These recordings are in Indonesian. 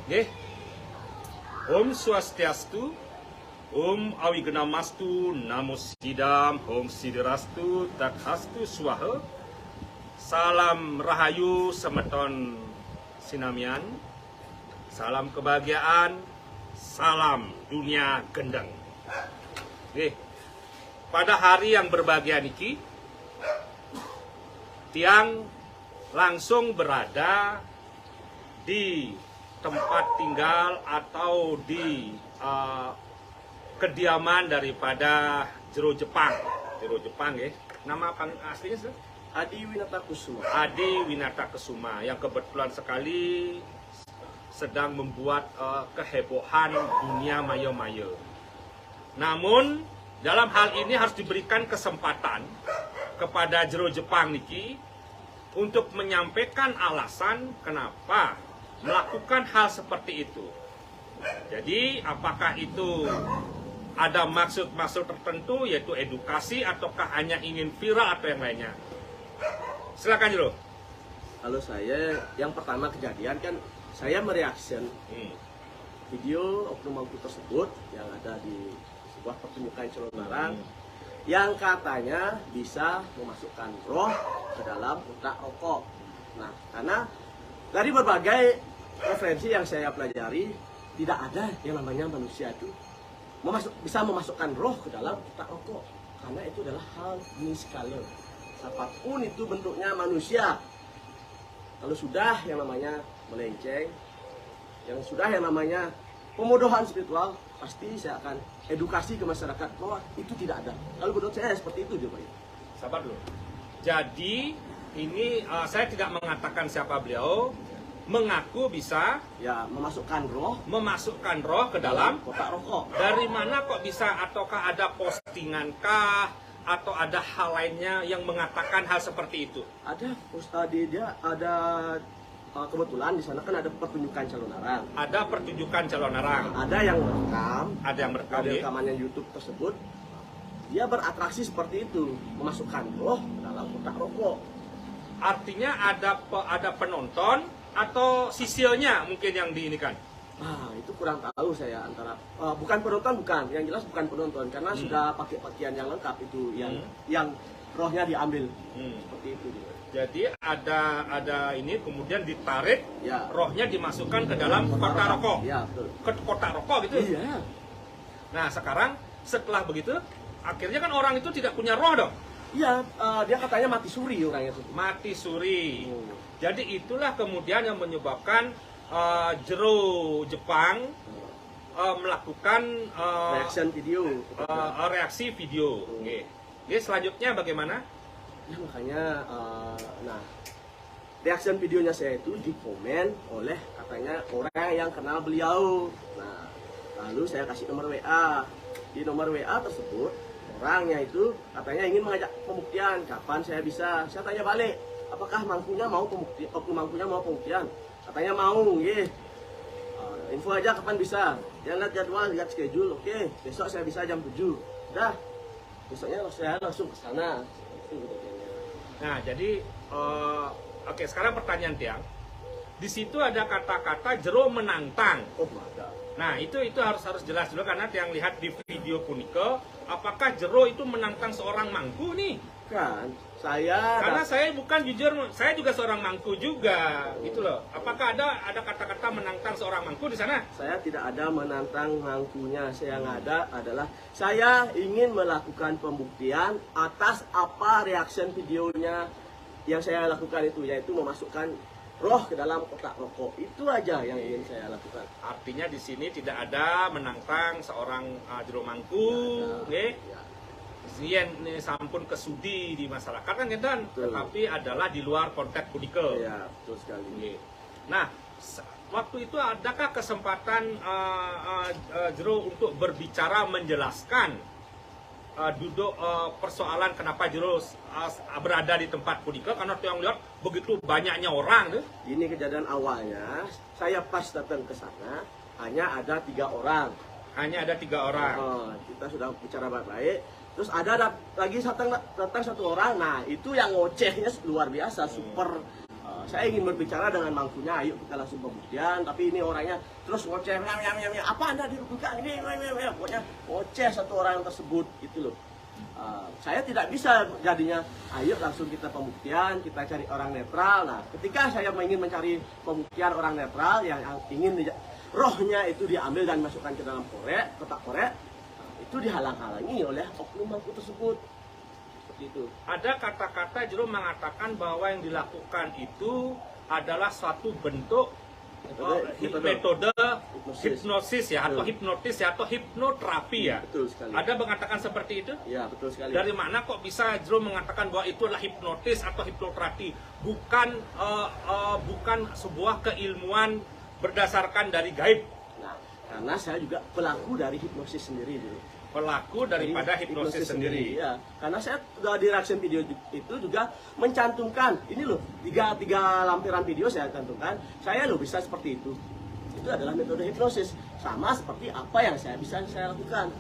Nggih. Om Swastiastu, Om Awigenamastu, Namo Sidam, Om Sidirastu, Tathastu Swaha. Salam Rahayu semeton sinamian. Salam kebahagiaan, salam dunia gendeng. Nggih. Pada hari yang berbahagia niki, tiang langsung berada di tempat tinggal atau di kediaman daripada Jero Jepang. Jero Jepang ya. Nama aslinya sih? Adi Winata Kusuma. Adi Winata Kusuma yang kebetulan sekali sedang membuat kehebohan dunia maya-maya. Namun dalam hal ini harus diberikan kesempatan kepada Jero Jepang niki untuk menyampaikan alasan kenapa melakukan hal seperti itu. Jadi apakah itu ada maksud-maksud tertentu yaitu edukasi ataukah hanya ingin viral atau yang lainnya? Silakan Jero. Kalau saya yang pertama kejadian kan saya mereaction video oknum mampu tersebut yang ada di sebuah pertunjukan calon barang yang katanya bisa memasukkan roh ke dalam otak rokok. Nah, karena dari berbagai referensi yang saya pelajari, tidak ada yang namanya manusia itu bisa memasukkan roh ke dalam otak rokok. Karena itu adalah hal niskala. Apapun itu bentuknya manusia. Kalau sudah yang namanya melenceng, yang sudah yang namanya pemodohan spiritual, pasti saya akan edukasi ke masyarakat bahwa itu tidak ada. Kalau menurut saya seperti itu juga. Sabar dulu. Jadi ini saya tidak mengatakan siapa beliau, mengaku bisa Ya, memasukkan roh ke dalam kotak rokok. Dari mana kok bisa? Ataukah ada postingan kah? Atau ada hal lainnya yang mengatakan hal seperti itu? Ada dia ada kebetulan di sana kan ada pertunjukan calon arang. Ada pertunjukan calon arang. Ada yang merekam. Ada yang merekam. Ada rekamannya YouTube tersebut. Dia beratraksi seperti itu, memasukkan roh dalam kotak rokok. Artinya ada penonton atau sisilnya mungkin yang diinikan. Ah, itu kurang tahu saya antara bukan penonton, bukan, yang jelas bukan penonton karena sudah pakai pakaian yang lengkap itu yang rohnya diambil seperti itu. Jadi ada ini kemudian ditarik, Ya. rohnya dimasukkan ke dalam kotak rokok. Ya, betul. Ke kotak rokok gitu. Iya. Nah sekarang setelah begitu akhirnya kan orang itu tidak punya roh dong. Iya, dia katanya mati suri orangnya itu. Mati suri. Jadi itulah kemudian yang menyebabkan Jero Jepang melakukan reaksi video. Oke. Jadi selanjutnya bagaimana? Ya, makanya, nah, reaction videonya saya itu dikomen oleh katanya orang yang kenal beliau. Nah, lalu saya kasih nomor WA. Di nomor WA tersebut orangnya itu katanya ingin mengajak pembuktian. Kapan saya bisa? Saya tanya balik. Apakah mangkunya mau pembuktian? Mangkunya mau pembuktian? Katanya mau, nggih. Info aja kapan bisa. Dia lihat jadwal, lihat schedule. Oke, besok saya bisa jam 7. Dah. Besoknya saya langsung ke sana. Nah, jadi oke, sekarang pertanyaan Tiang. Di situ ada kata-kata Jero menantang. Oh, ada. Nah, itu harus jelas dulu karena Tiang lihat di video punika, apakah Jero itu menantang seorang mangku nih? Kan, karena saya bukan jujur, saya juga seorang mangku juga, gitu loh. Apakah ada kata-kata menantang seorang mangku di sana? Saya tidak ada menantang mangkunya. Yang ada adalah saya ingin melakukan pembuktian atas apa reaction videonya yang saya lakukan itu, yaitu memasukkan roh ke dalam kotak rokok. Itu aja yang ingin saya lakukan. Artinya di sini tidak ada menantang seorang Jero mangku, nggih. Zien sampun kesudi di masyarakat kan kan, tetapi adalah di luar konteks punika. Iya, betul sekali. Nah, waktu itu adakah kesempatan Jero untuk berbicara menjelaskan duduk persoalan kenapa Jero berada di tempat punika? Karena yang lihat begitu banyaknya orang tuh. Ini kejadian awalnya, saya pas datang ke sana hanya ada 3 orang. Hanya ada 3 orang. Kita sudah bicara baik-baik. Terus ada lagi datang 1 orang. Nah, itu yang ngocehnya luar biasa, super saya ingin berbicara dengan mangkunya, ayo kita langsung pembuktian, tapi ini orangnya terus ngoceh, apa Anda dirugikan ini, pokoknya ngoceh satu orang tersebut gitu loh. Saya tidak bisa jadinya, ayo langsung kita pembuktian, kita cari orang netral. Nah, ketika saya ingin mencari pembuktian orang netral yang ingin rohnya itu diambil dan masukkan ke dalam kotak korek, itu dihalang-halangi oleh oknum mangku tersebut. Itu. Ada kata-kata Jero mengatakan bahwa yang dilakukan itu adalah suatu bentuk metode hipnosis ya, atau hipnotis ya, atau hipnoterapi ya. Betul sekali. Ada mengatakan seperti itu? Ya, betul sekali. Dari mana kok bisa Jero mengatakan bahwa itu adalah hipnotis atau hipnoterapi, bukan sebuah keilmuan berdasarkan dari gaib? Nah, karena saya juga pelaku dari hipnosis sendiri dulu. Pelaku daripada hipnosis sendiri. Ya, karena saya di reaction video itu juga mencantumkan ini loh, tiga lampiran video saya cantumkan, saya loh bisa seperti itu. Itu adalah metode hipnosis, sama seperti apa yang saya lakukan.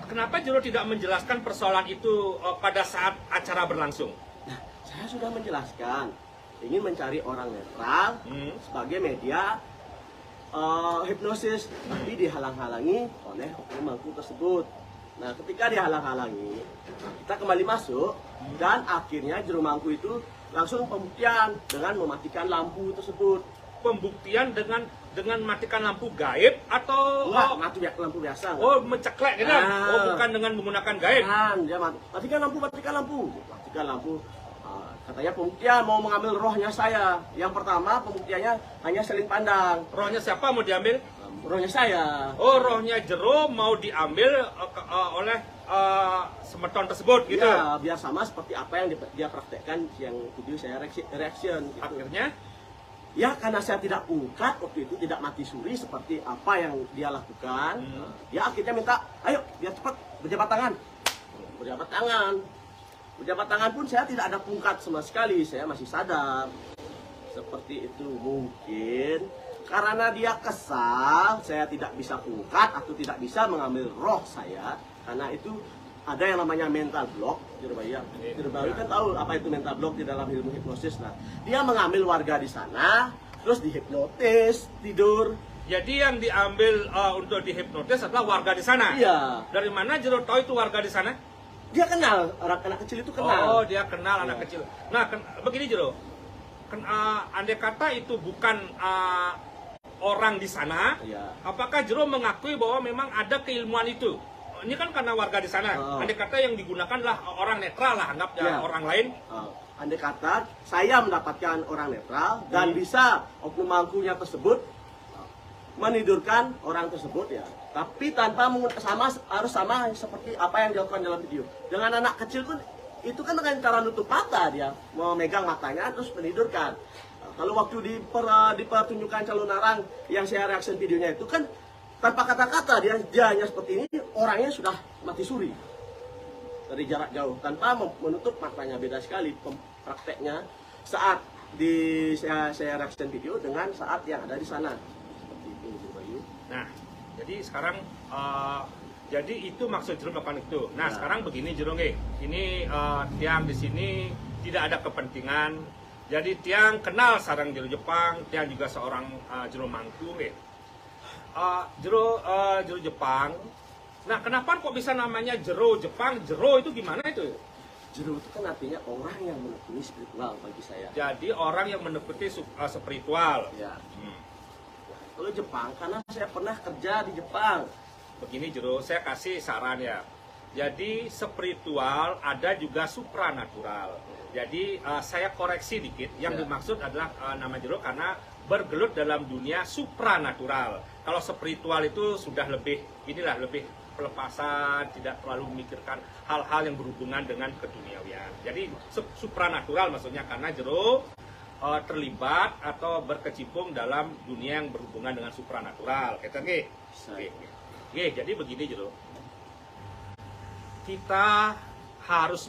Kenapa Jero tidak menjelaskan persoalan itu pada saat acara berlangsung? Nah, saya sudah menjelaskan, ingin mencari orang netral sebagai media hipnosis, tapi dihalang-halangi oleh oknum mangku tersebut. Nah, ketika dihalang-halangi, kita kembali masuk dan akhirnya Jero mangku itu langsung pembuktian dengan mematikan lampu tersebut. Pembuktian dengan matikan lampu gaib atau mati lampu biasa? Oh, menceklek gitu. Bukan dengan menggunakan gaib. Dia matikan lampu. Katanya pembuktian mau mengambil rohnya saya. Yang pertama pembuktiannya hanya seling pandang. Rohnya siapa mau diambil? Rohnya saya. Oh, rohnya Jero mau diambil oleh semeton tersebut gitu. Ya, biar sama seperti apa yang dia praktekkan yang video saya reaction gitu. Akhirnya? Ya, karena saya tidak ungkap waktu itu, tidak mati suri seperti apa yang dia lakukan. Dia akhirnya minta, ayo biar cepat berjabat tangan. Berjabat tangan pun saya tidak ada pungkat sama sekali, saya masih sadar. Seperti itu. Mungkin karena dia kesal, saya tidak bisa pungkat atau tidak bisa mengambil roh saya. Karena itu ada yang namanya mental block. Jerbawi kan tahu apa itu mental block di dalam ilmu hipnosis. Nah, dia mengambil warga di sana, terus dihipnotis, tidur. Jadi yang diambil untuk dihipnotis adalah warga di sana? Iya. Dari mana Jero tahu itu warga di sana? Dia kenal, anak kecil itu kenal. Oh, dia kenal anak kecil. Nah, begini Jero, andai kata itu bukan orang di sana, apakah Jero mengakui bahwa memang ada keilmuan itu? Ini kan karena warga di sana. Andai kata yang digunakan lah orang netral lah, anggap orang lain. Andai kata saya mendapatkan orang netral dan bisa oknum mangkunya tersebut menidurkan orang tersebut ya, tapi tanpa harus sama seperti apa yang dilakukan dalam video. Dengan anak kecil pun itu kan dengan cara nutup mata, dia memegang matanya terus menidurkan. Kalau waktu di pertunjukan calon narang yang saya reaction videonya itu kan tanpa kata-kata dia hanya seperti ini, orangnya sudah mati suri dari jarak jauh tanpa menutup matanya. Beda sekali prakteknya saat saya reaction video dengan saat yang ada di sana. Nah, jadi sekarang jadi itu maksud Jero melakukan itu. Nah, sekarang begini Jero ini Tiang di sini tidak ada kepentingan. Jadi Tiang kenal sarang Jero Jepang, Tiang juga seorang Jero mangku Jero Jepang. Nah, kenapa kok bisa namanya Jero Jepang? Jero itu gimana itu? Jero itu kan artinya orang yang menekuni spiritual bagi saya. Jadi orang yang menekuni spiritual. Ya. Kalau Jepang, karena saya pernah kerja di Jepang. Begini Jero, saya kasih saran ya. Jadi spiritual ada juga supranatural. Jadi saya koreksi dikit. Yang dimaksud adalah nama Jero karena bergelut dalam dunia supranatural. Kalau spiritual itu sudah lebih pelepasan, tidak terlalu memikirkan hal-hal yang berhubungan dengan keduniawian. Jadi supranatural maksudnya karena Jero terlibat atau berkecimpung dalam dunia yang berhubungan dengan supranatural. Jadi begini Jero. Kita harus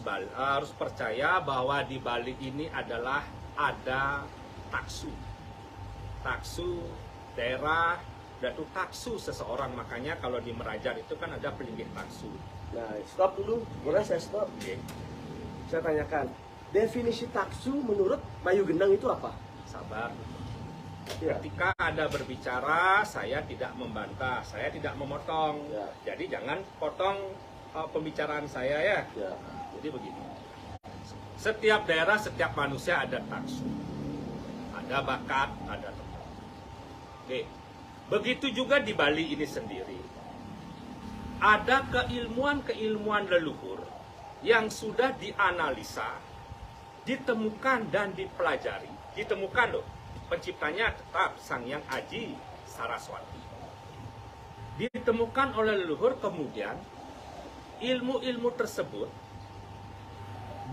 percaya bahwa di balik ini adalah ada taksu. Taksu daerah dan itu taksu seseorang. Makanya kalau di Merajar itu kan ada pelinggih taksu. Nah, stop dulu. Boleh saya stop? Saya tanyakan. definisi taksu menurut Bayu Gendang itu apa? Sabar. Ya. Ketika Anda berbicara, saya tidak membantah, saya tidak memotong. Ya. Jadi jangan potong pembicaraan saya ya. Ya. Jadi begini. Setiap daerah, setiap manusia ada taksu. Ada bakat, ada teman. Oke. Begitu juga di Bali ini sendiri. Ada keilmuan-keilmuan leluhur yang sudah dianalisa, ditemukan dan dipelajari. Ditemukan loh. Penciptanya tetap Sang Hyang Aji Saraswati. Ditemukan oleh leluhur, kemudian ilmu-ilmu tersebut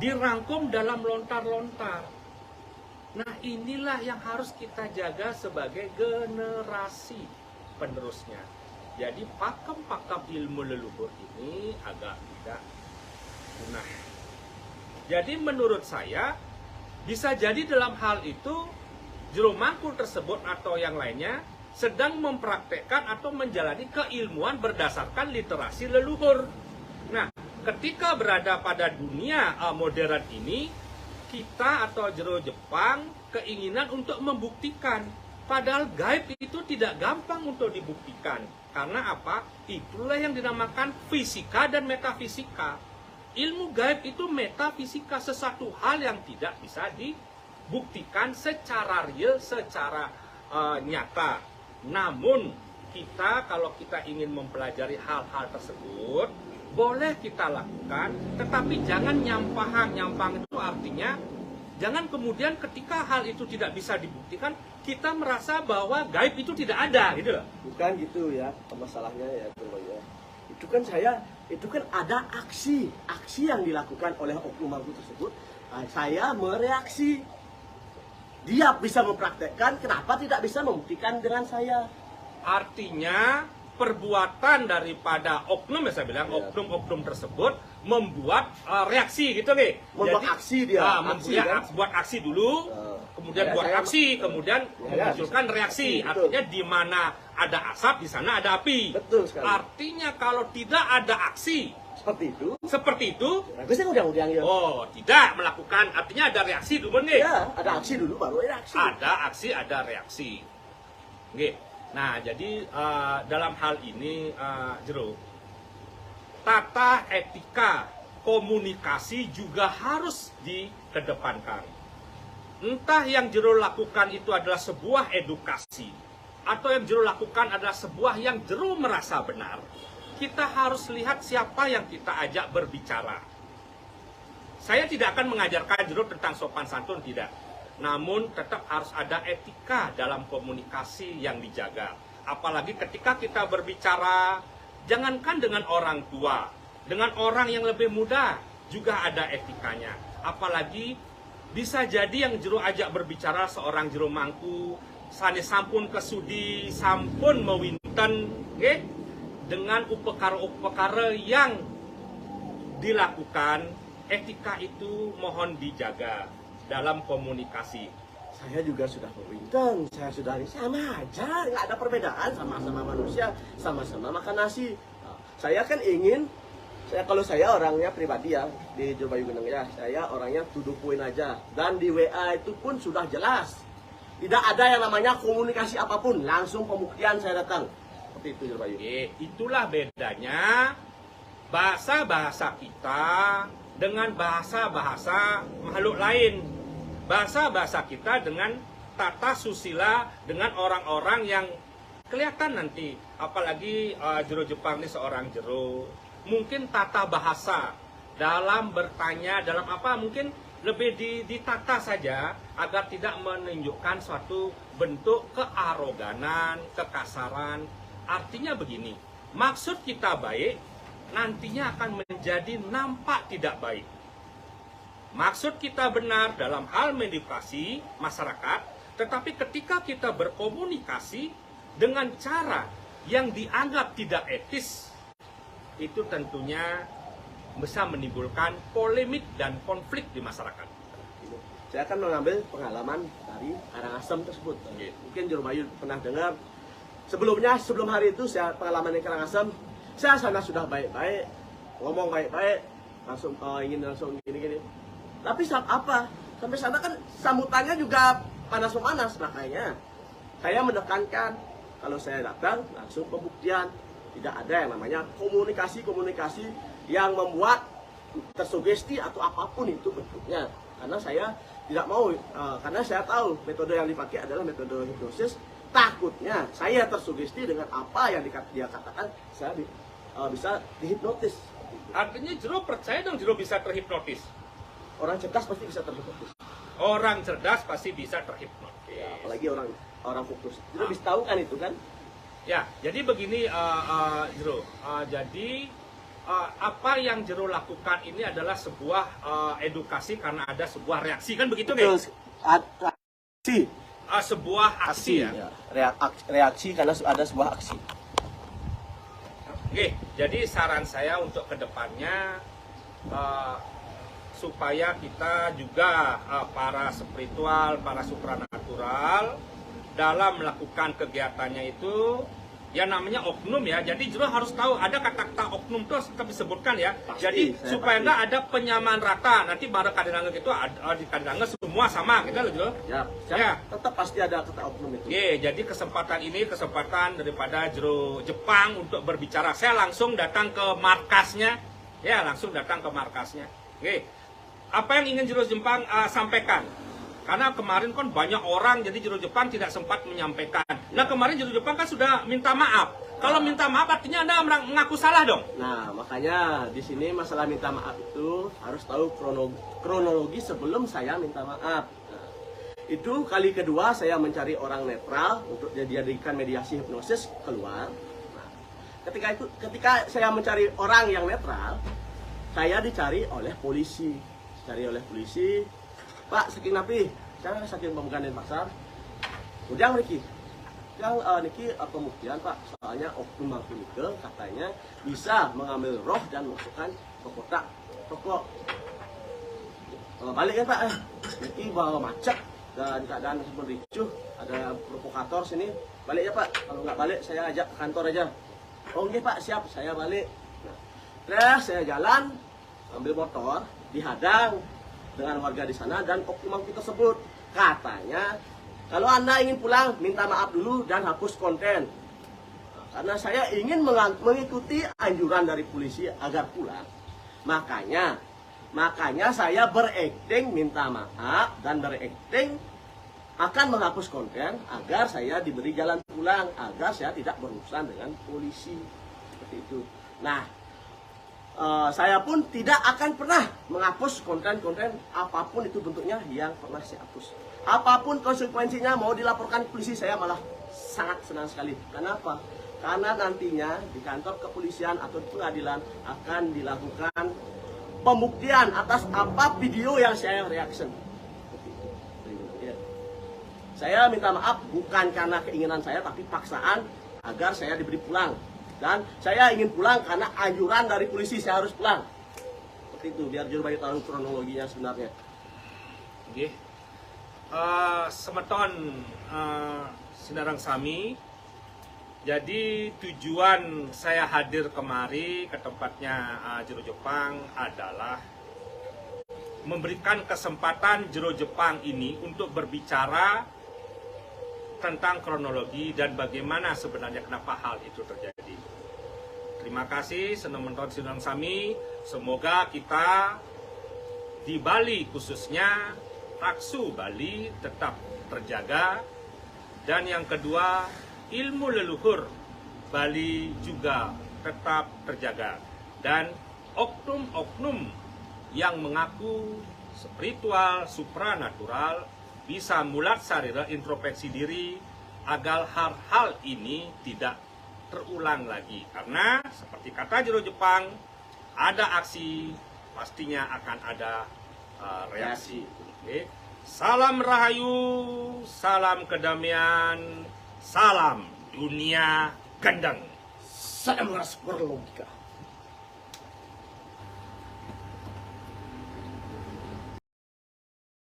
dirangkum dalam lontar-lontar. Nah, inilah yang harus kita jaga sebagai generasi penerusnya. Jadi pakem-pakem ilmu leluhur ini agak tidak punah. Jadi menurut saya bisa jadi dalam hal itu juru mangkul tersebut atau yang lainnya sedang mempraktekkan atau menjalani keilmuan berdasarkan literasi leluhur. Nah, ketika berada pada dunia modern ini, kita atau jero Jepang keinginan untuk membuktikan. Padahal gaib itu tidak gampang untuk dibuktikan. Karena apa? Itulah yang dinamakan fisika dan metafisika. Ilmu gaib itu metafisika, sesuatu hal yang tidak bisa dibuktikan secara real, secara nyata. Namun, kita kalau kita ingin mempelajari hal-hal tersebut, boleh kita lakukan, tetapi jangan nyampang. Nyampang itu artinya, jangan kemudian ketika hal itu tidak bisa dibuktikan, kita merasa bahwa gaib itu tidak ada, gitu loh. Bukan gitu ya, masalahnya ya, ya. Itu kan ada aksi yang dilakukan oleh oknum mangku tersebut. Nah, saya mereaksi. Dia bisa mempraktekkan, kenapa tidak bisa membuktikan dengan saya? Artinya perbuatan daripada oknum, ya saya bilang, ya, oknum-oknum tersebut membuat reaksi gitu nih. Membuat jadi, aksi dia. Buat aksi dulu, kemudian buat aksi, kemudian memunculkan reaksi. Betul. Artinya di mana ada asap, di sana ada api. Betul sekali. Artinya kalau tidak ada aksi seperti itu, bagusnya undang-undang ya. Oh, tidak melakukan, artinya ada reaksi dulu nih. Ya, ada aksi dulu baru reaksi. Ada aksi, ada reaksi. Oke. Nah, jadi dalam hal ini, Jero, tata etika komunikasi juga harus dikedepankan. Entah yang Jero lakukan itu adalah sebuah edukasi, atau yang Jero lakukan adalah sebuah yang Jero merasa benar, kita harus lihat siapa yang kita ajak berbicara. Saya tidak akan mengajarkan Jero tentang sopan santun, tidak. Namun tetap harus ada etika dalam komunikasi yang dijaga. Apalagi ketika kita berbicara, jangankan dengan orang tua, dengan orang yang lebih muda juga ada etikanya. Apalagi bisa jadi yang Jero ajak berbicara seorang jero mangku, sanes sampun kesudi, sampun mewinten, okay? Dengan upekara-upekara yang dilakukan, etika itu mohon dijaga dalam komunikasi. Saya juga sudah berwinteng, saya sudah sama aja, nggak ada perbedaan, sama-sama manusia, sama-sama makan nasi. Nah, saya kan ingin, kalau saya orangnya pribadi ya, di Jero Bayu Gendang ya, saya orangnya to the point aja. Dan di WA itu pun sudah jelas, tidak ada yang namanya komunikasi apapun, langsung pembuktian saya datang. Seperti itu Jero Bayu. Itulah bedanya bahasa-bahasa kita dengan bahasa-bahasa makhluk lain. Bahasa-bahasa kita dengan tata susila, dengan orang-orang yang kelihatan nanti. Apalagi Jero Jepang ini seorang Jero. Mungkin tata bahasa dalam bertanya, dalam apa, mungkin lebih ditata saja agar tidak menunjukkan suatu bentuk kearoganan, kekasaran. Artinya begini, maksud kita baik, nantinya akan menjadi nampak tidak baik. Maksud kita benar dalam hal mengedukasi masyarakat, tetapi ketika kita berkomunikasi dengan cara yang dianggap tidak etis, itu tentunya bisa menimbulkan polemik dan konflik di masyarakat. Saya akan mengambil pengalaman dari Karangasem tersebut. Mungkin Jero Bayu pernah dengar. Sebelumnya, sebelum hari itu, saya pengalaman di Karangasem, saya sana sudah baik-baik, ngomong baik-baik, langsung ingin langsung gini-gini. Tapi apa? Sampai sana kan sambutannya juga panas-memanas. Makanya saya menekankan kalau saya datang langsung pembuktian. Tidak ada yang namanya komunikasi-komunikasi yang membuat tersugesti atau apapun itu bentuknya. Karena saya tidak mau, karena saya tahu metode yang dipakai adalah metode hipnosis. Takutnya saya tersugesti dengan apa yang dia katakan, saya bisa dihipnotis. Artinya Jero percaya dong Jero bisa terhipnotis. Orang cerdas pasti bisa terhipnotis. Orang cerdas pasti bisa terhipnotis. Ya, apalagi orang fokus. Jero bisa tahu kan itu kan? Ya, jadi begini Jero. Jadi apa yang Jero lakukan ini adalah sebuah edukasi karena ada sebuah reaksi, kan begitu kan? Aksi. Sebuah aksi ya. Reaksi karena ada sebuah aksi. Oke, jadi saran saya untuk kedepannya supaya kita juga para spiritual, para supranatural dalam melakukan kegiatannya itu ya namanya oknum ya. Jadi Jero harus tahu ada kata-kata oknum itu harus tetap disebutkan ya. Pasti, jadi supaya pasti. enggak ada penyamaan rata. Nanti pada Kadinangan gitu di Kadinangan semua sama gitu loh Jero. Ya, tetap pasti ada kata oknum itu. Oke, jadi kesempatan ini kesempatan daripada Jero Jepang untuk berbicara. Saya langsung datang ke markasnya. Ya, langsung datang ke markasnya. Oke. Apa yang ingin Jero Jepang sampaikan? Karena kemarin kan banyak orang, jadi Jero Jepang tidak sempat menyampaikan. Nah kemarin Jero Jepang kan sudah minta maaf. Kalau minta maaf artinya Anda mengaku salah dong. Nah makanya di sini masalah minta maaf itu harus tahu kronologi sebelum saya minta maaf. Nah, itu kali kedua saya mencari orang netral untuk dijadikan mediasi hipnosis keluar. Nah, ketika saya mencari orang yang netral, saya dicari oleh polisi. Pak, saking napi, saya saking pemegang pasar. Udah Niki, yang Niki pembuktian Pak, soalnya oknum Mangkunike katanya bisa mengambil roh dan masukkan ke kotak rokok. Balik ya Pak, Niki bawa macet dan keadaan seperti ricuh, ada provokator sini. Balik ya Pak, kalau nggak balik saya ajak ke kantor aja. Oh nggih Pak, siap, saya balik. Nah, terus saya jalan, ambil motor, dihadang dengan warga di sana dan oknum Mangkunike tersebut katanya kalau Anda ingin pulang minta maaf dulu dan hapus konten. Nah, karena saya ingin mengikuti anjuran dari polisi agar pulang, makanya saya berakting minta maaf dan berakting akan menghapus konten agar saya diberi jalan pulang, agar saya tidak berurusan dengan polisi seperti itu. Nah, saya pun tidak akan pernah menghapus konten-konten apapun itu bentuknya yang pernah saya hapus. Apapun konsekuensinya mau dilaporkan polisi, saya malah sangat senang sekali. Kenapa? Karena nantinya di kantor kepolisian atau di pengadilan akan dilakukan pembuktian atas apa video yang saya reaction. Saya minta maaf bukan karena keinginan saya tapi paksaan agar saya diberi pulang. Dan saya ingin pulang karena anjuran dari polisi saya harus pulang. Seperti itu, biar Jero tahu kronologinya sebenarnya. Oke. Semeton Sinarang Sami. Jadi tujuan saya hadir kemari ke tempatnya Jero Jepang adalah memberikan kesempatan Jero Jepang ini untuk berbicara tentang kronologi dan bagaimana sebenarnya kenapa hal itu terjadi. Terima kasih Senementon Sinarang Sami. Semoga kita di Bali khususnya Raksu Bali tetap terjaga. Dan yang kedua, ilmu leluhur Bali juga tetap terjaga. Dan oknum-oknum yang mengaku spiritual, supranatural bisa mulat sarira introspeksi diri agar hal-hal ini tidak terulang lagi. Karena seperti kata Jero Jepang, ada aksi pastinya akan ada reaksi. Oke. Salam Rahayu, salam kedamaian, salam dunia gendeng. Saya merasa berlogika.